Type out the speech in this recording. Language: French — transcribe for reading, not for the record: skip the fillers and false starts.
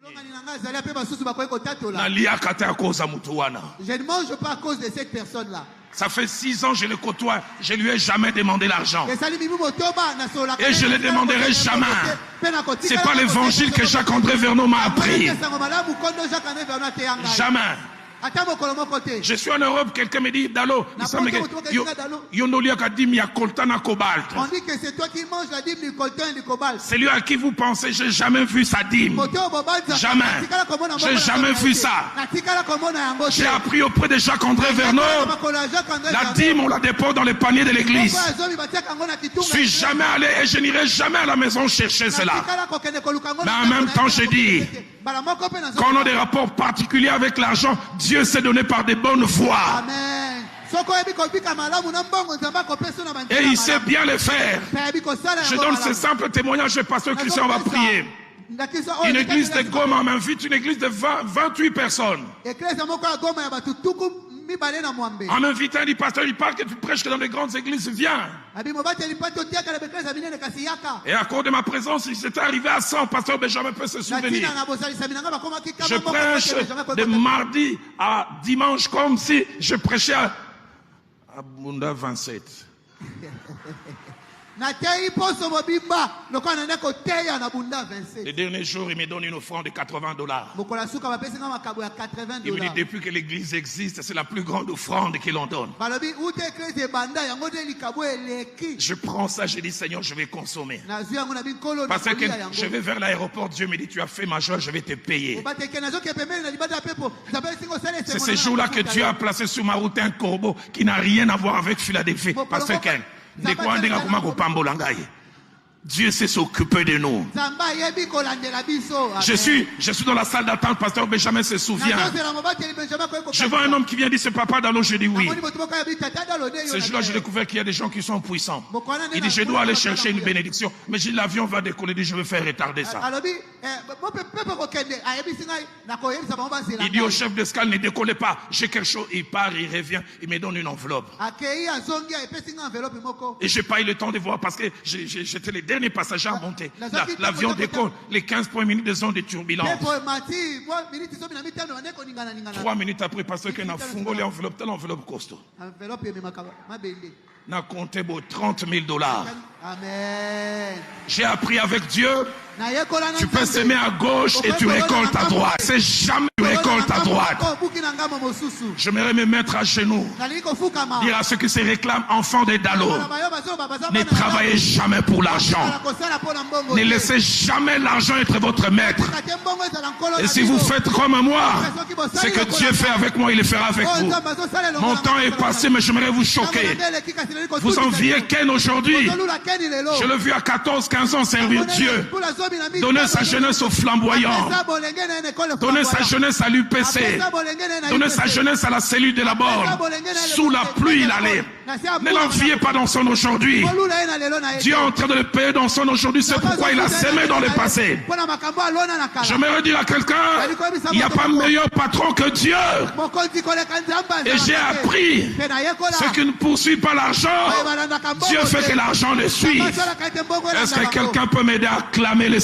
Je ne mange pas à cause de cette personne-là. Ça fait 6 ans que je le côtoie, je lui ai jamais demandé l'argent. Et je ne le demanderai jamais. C'est pas l'évangile que Jacques-André Verneau m'a appris. Jamais. Je suis en Europe, quelqu'un me dit, Dalo, on dit que c'est toi qui manges la dîme du coltan et du cobalt. C'est lui à qui vous pensez, j'ai jamais vu sa dîme. Jamais. J'ai jamais vu ça. J'ai appris auprès de Jacques-André Verneau, la dîme, on la dépose dans les paniers de l'église. Je suis jamais allé et je n'irai jamais à la maison chercher cela. Mais en même temps, je dis, quand on a des rapports particuliers avec l'argent, Dieu s'est donné par des bonnes voies. Et il sait bien le faire. Je donne ce simple témoignage, pasteur Christian va prier. Une église de Goma m'invite, une église de 28 personnes. En m'invitant, il dit, pasteur, il parle que tu prêches que dans les grandes églises, viens. Et à cause de ma présence, il s'était arrivé à 100, pasteur Benjamin peut se souvenir. Je prêche de mardi à dimanche comme si je prêchais à Bunda 27. Les derniers jours, il me donne une offrande de $80. Il me dit, depuis que l'église existe, c'est la plus grande offrande que l'on donne. Je prends ça, je dis, Seigneur, je vais consommer. Parce que je vais vers l'aéroport, Dieu me dit, tu as fait ma joie, je vais te payer. C'est ce jour-là que Dieu a placé sur ma route un corbeau qui n'a rien à voir avec Philadelphie. Parce que Dieu sait s'occuper de nous. Je suis dans la salle d'attente, pasteur Benjamin se souvient. Je vois un homme qui vient dire, c'est papa Dalo, je dis oui. Ce jour-là, j'ai découvert qu'il y a des gens qui sont puissants. Il dit, je dois aller chercher une bénédiction. Mais l'avion va décoller, il dit, je vais faire retarder ça. Il dit au chef d'escale, ne décollez pas. J'ai quelque chose, il part, il revient, il me donne une enveloppe. Et je n'ai pas eu le temps de voir parce que j'étais les derniers passagers à monter. L'avion décolle, les 15 premières minutes de zone de turbulence. 3 minutes après, parce que n'a fungé l'enveloppe, telle enveloppe costaud. N'a compté $30,000. Amen. J'ai appris avec Dieu. Tu peux s'aimer à gauche et tu récoltes à droite. C'est jamais tu récoltes à droite. J'aimerais me mettre à genoux. Dire à ceux qui se réclament enfants des Dalo. Ne travaillez jamais pour l'argent. Ne laissez jamais l'argent être votre maître. Et si vous faites comme moi, ce que Dieu fait avec moi, il le fera avec vous. Mon temps est passé, mais j'aimerais vous choquer. Vous enviez Ken aujourd'hui. Je l'ai vu à 14-15 ans servir Dieu. Donner sa jeunesse aux flamboyants. Donner sa jeunesse à l'UPC. Donner sa jeunesse à la cellule de la borne. Sous la pluie, il allait. Ne l'enviez pas dans son aujourd'hui. Dieu est en train de le payer dans son aujourd'hui. C'est pourquoi il a sémé dans le passé. J'aimerais dire à quelqu'un, il n'y a pas meilleur patron que Dieu. Et j'ai appris, ceux qui ne poursuivent pas l'argent, Dieu fait que l'argent le suive. Est-ce que quelqu'un peut m'aider à clamer les